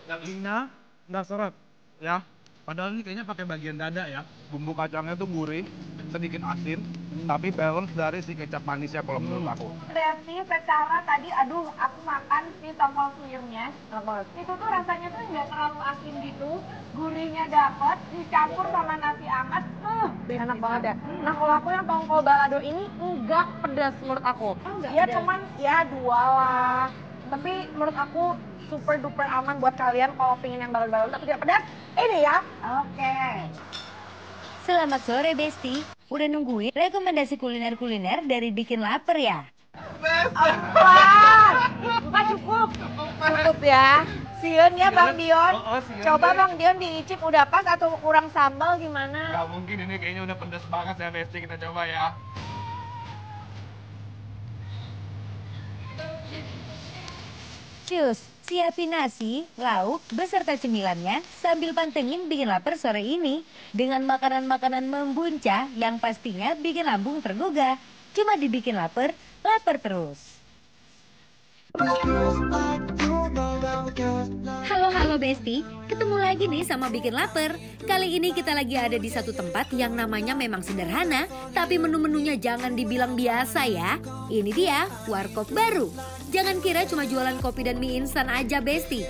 dagingnya nggak seret ya, padahal ini kayaknya pakai bagian dada ya. Bumbu kacangnya tuh gurih, sedikit asin, tapi balance dari si kecap manisnya kalau menurut aku. Kreatif secara tadi, aduh aku makan si tongkol suyurnya. Itu tuh rasanya tuh nggak terlalu asin gitu, gurihnya dapet, dicampur sama nasi hangat, enak banget ya. Nah kalau aku yang tongkol balado ini enggak pedas menurut aku. Dia cuman ya dua lah. Tapi menurut aku super duper aman buat kalian kalau pengen yang balado-balado tapi tidak pedas. Ini ya. Oke. Selamat sore Besti, udah nungguin rekomendasi kuliner-kuliner dari Bikin Lapar ya? Wah, Pak cukup. Cukup ya. Sion ya Bang Dion. Sion Coba deh. Bang Dion diicip udah pas atau kurang sambal gimana? Nggak mungkin, ini kayaknya udah pedas banget ya Besti, kita coba ya. Cus, siapin nasi, lauk, beserta cemilannya sambil pantengin Bikin Lapar sore ini dengan makanan-makanan membuncah yang pastinya bikin lambung tergugah. Cuma dibikin lapar, lapar terus. Halo Besti, ketemu lagi nih sama Bikin Lapar. Kali ini kita lagi ada di satu tempat yang namanya memang sederhana, tapi menu-menunya jangan dibilang biasa ya. Ini dia, warkop baru. Jangan kira cuma jualan kopi dan mie instan aja Besti.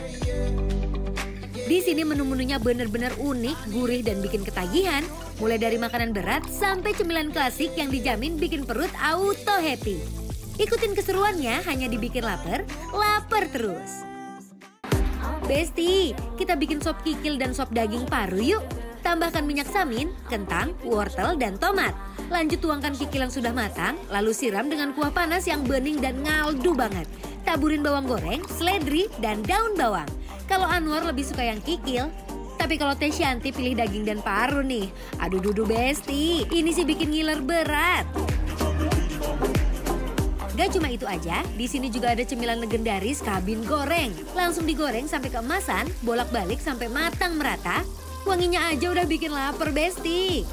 Di sini menu-menunya bener-bener unik, gurih dan bikin ketagihan. Mulai dari makanan berat sampai cemilan klasik yang dijamin bikin perut auto happy. Ikutin keseruannya hanya dibikin lapar, lapar terus. Besti, kita bikin sop kikil dan sop daging paru yuk. Tambahkan minyak samin, kentang, wortel, dan tomat. Lanjut tuangkan kikil yang sudah matang, lalu siram dengan kuah panas yang bening dan ngaldu banget. Taburin bawang goreng, seledri, dan daun bawang. Kalau Anwar lebih suka yang kikil, tapi kalau Teh Shanti pilih daging dan paru nih. Aduh dudu Besti, ini sih bikin ngiler berat. Gak cuma itu aja, di sini juga ada cemilan legendaris kabin goreng. Langsung digoreng sampai keemasan, bolak-balik sampai matang merata. Wanginya aja udah bikin lapar Besti.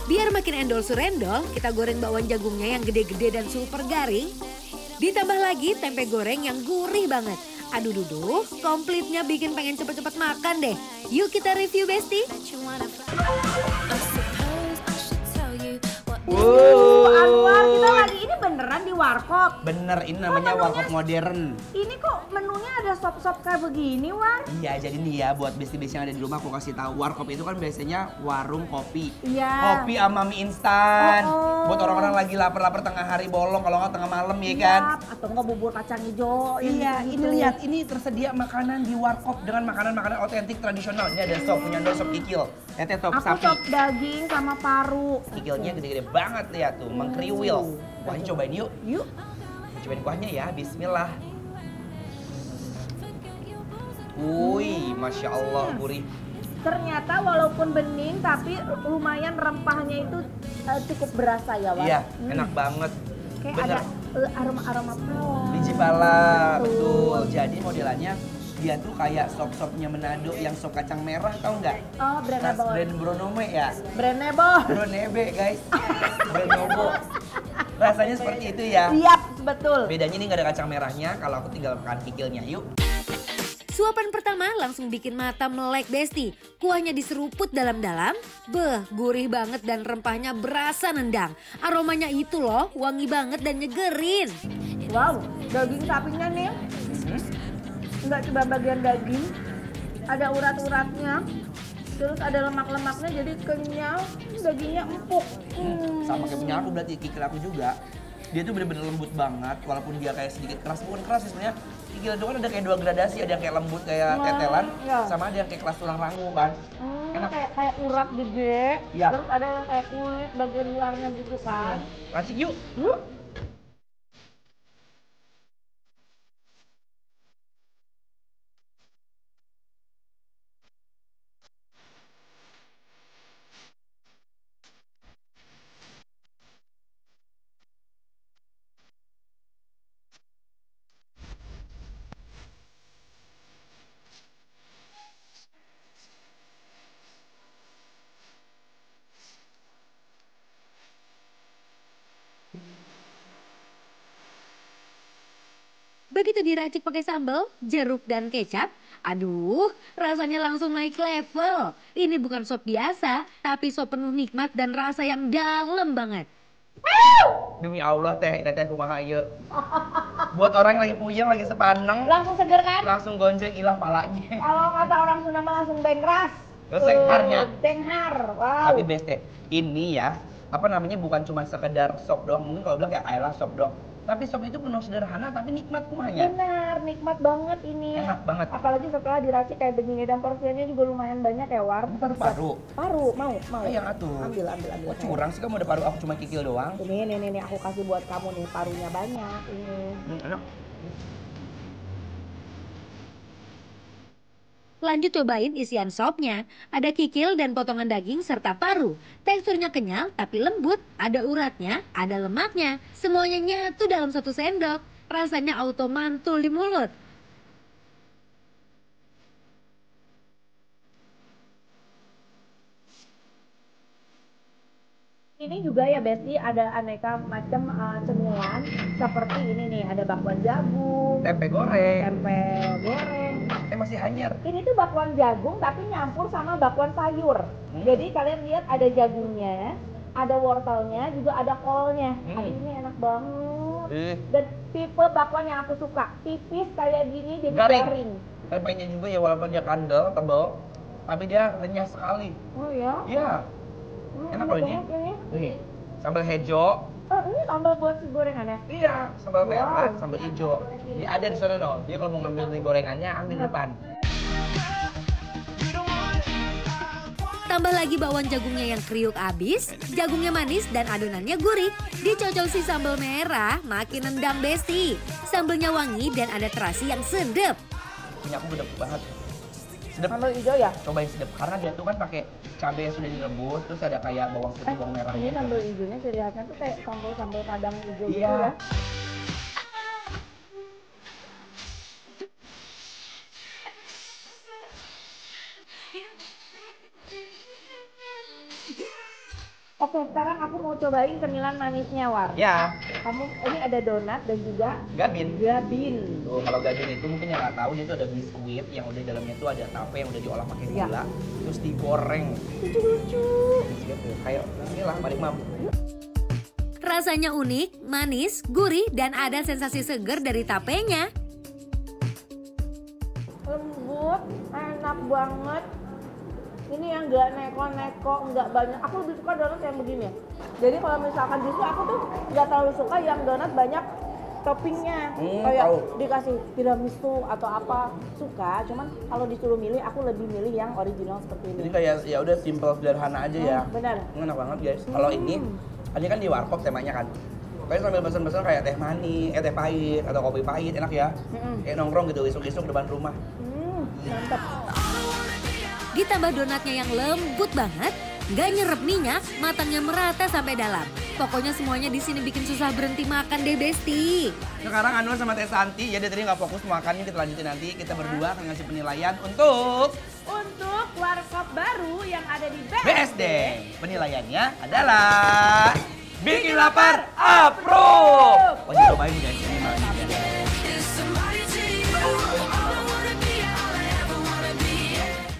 Biar makin endol surendol, kita goreng bakwan jagungnya yang gede-gede dan super garing. Ditambah lagi tempe goreng yang gurih banget. Aduh duduh, komplitnya bikin pengen cepet-cepet makan deh. Yuk kita review Besti. Anwar, kita lagi ini beneran di warkop. Bener, ini namanya warkop modern. Ini kok menunya ada sop-sop kayak begini, War? Iya, jadi nih ya buat besti-besti yang ada di rumah aku kasih tahu, warkop itu kan biasanya warung kopi. Iya. Kopi sama mie instan. Oh. Buat orang-orang lagi lapar-lapar tengah hari bolong, kalau nggak tengah malam ya kan. Yap, atau enggak bubur kacang hijau. Iya, gitu. ini lihat, ini tersedia makanan di warkop dengan makanan-makanan otentik tradisional. Ini ada sop, punya Ando, sop kikil. Ini sop Aku sapi. sop daging sama paru. Kikilnya gede-gede banget lihat tuh, mengkriwil. Kuahnya cobain yuk. Yuk. Cobain kuahnya ya, bismillah. Wih, Masya Allah, gurih. Ternyata walaupun bening tapi lumayan rempahnya itu cukup berasa ya, War? Iya, enak banget. Kayak Bener. ada aroma-aroma pala. Biji pala, Betul. betul. Jadi modelannya dia tuh kayak sop-sopnya Manado yang sop kacang merah, tau nggak? Oh, brand Khas Nebo. brand Bronome ya. Brand Nebo. Bronebe guys. Brand Nobo. Rasanya seperti itu ya. Iya, betul. Bedanya ini nggak ada kacang merahnya, kalau aku tinggal makan kikilnya. Yuk. Suapan pertama langsung bikin mata melek Besti. Kuahnya diseruput dalam-dalam, gurih banget dan rempahnya berasa nendang. Aromanya itu loh, wangi banget dan nyegerin. Wow, daging sapinya nih. Enggak cuma bagian daging, ada urat-uratnya. Terus ada lemak-lemaknya jadi kenyal, dagingnya empuk. Sama kayak punya aku berarti kikil aku juga. Dia tuh bener-bener lembut banget, walaupun dia kayak sedikit keras, bukan keras sih sebenarnya. Kikil itu kan ada kayak dua gradasi, ada yang kayak lembut kayak tetelan, iya. sama ada yang kayak kelas tulang rangu kan. Enak. Kayak urat gede, Iya. terus ada yang kayak kulit bagian luarnya gitu kan. Asik yuk. Yuk. Begitu diracik pakai sambal, jeruk dan kecap, aduh, rasanya langsung naik level. Ini bukan sop biasa, tapi sop penuh nikmat dan rasa yang dalam banget. Demi Allah teh, ini teh kumaha ieu. Buat orang yang lagi puyeng, lagi sepaneng, Langsung seger kan? langsung gonceng hilang palanya. Kalau kata orang Sunda mah langsung bengras. Sengharnya. Denghar, wow. Tapi best teh, ini ya, apa namanya bukan cuma sekedar sop doang, mungkin kalau bilang kayak ayolah sop doang. Tapi sop itu penuh sederhana tapi nikmat kumanya. Benar, nikmat banget ini. Enak banget. Apalagi setelah diracik kayak begini dan porsinya juga lumayan banyak ya, War. Paru. Paru, mau. Ayang atuh. Ambil. Kok curang sih kamu ada paru, aku cuma kikil doang. Ini, aku kasih buat kamu nih, parunya banyak. Ini. Enak. Lanjut cobain isian sopnya. Ada kikil dan potongan daging serta paru. Teksturnya kenyal tapi lembut, ada uratnya, ada lemaknya. Semuanya nyatu dalam satu sendok. Rasanya auto mantul di mulut. Ini juga ya Besti, ada aneka macam cemilan seperti ini nih, ada bakwan jagung, Tempe goreng. tempe goreng. Masih anyar. Ini tuh bakwan jagung tapi nyampur sama bakwan sayur. Jadi kalian lihat ada jagungnya, ada wortelnya, juga ada kolnya. Aduh, ini enak banget. Dan tipe bakwan yang aku suka, tipis kayak gini jadi garing. Tempenya juga ya walaupun dia kandel, tebal, tapi dia renyah sekali. Oh ya? Iya. Enak loh ini. Nih, sambal hejo. Ini sambal buat si gorengannya. Iya, sambal merah, sambal hijau. Ini ada di sana dong. Dia kalau mau ngambil nih gorengannya, ambil di depan. Tambah lagi bakwan jagungnya yang kriuk abis, jagungnya manis dan adonannya gurih. Dicocol si sambal merah, makin nendang Besti. Sambalnya wangi dan ada terasi yang sedep. Punya aku gede banget. Sedep. Sambal hijau ya? Cobain sedep karena dia tuh kan pakai cabai yang sudah direbus, terus ada kayak bawang putih, bawang merah. Ini sambal hijaunya ciri khasnya tuh kayak sambal padang hijau gitu Iya. ya. Oke, sekarang aku mau cobain cemilan manisnya, War. Ya, Ini ada donat dan juga gabin. gabin. Tuh, kalau gabin itu mungkin yang nggak tahu dia itu ada biskuit yang udah di dalamnya itu ada tape yang udah diolah pakai Iya. gula, terus digoreng. Lucu-lucu. Gitu. Kayak inilah Mari Mam. Rasanya unik, manis, gurih, dan ada sensasi seger dari tapenya. Lembut, enak banget. Ini yang nggak neko-neko, nggak banyak. Aku lebih suka donat yang begini. Jadi kalau misalkan justru aku tuh nggak terlalu suka yang donat banyak toppingnya. Kayak tahu. dikasih tiramisu atau apa, suka. Cuman kalau disuruh milih, aku lebih milih yang original seperti ini. Jadi kayak ya udah simple sederhana aja ya. Benar. Enak banget guys. Kalau ini kan di warkop temanya kan. Kayak sambil pesen-pesen kayak teh manis, teh pahit atau kopi pahit enak ya. Kayak nongkrong gitu isuk-isuk depan rumah. Mantap. Ditambah donatnya yang lembut banget, nggak nyerap minyak, matangnya merata sampai dalam. Pokoknya semuanya di sini bikin susah berhenti makan deh Besti. Sekarang Anwar sama Teh Santi ya dia tadi nggak fokus makannya, kita lanjutin nanti. Kita berdua akan ngasih penilaian untuk warkop baru yang ada di BSD. Penilaiannya adalah bikin lapar approve. Wajib cobain guys.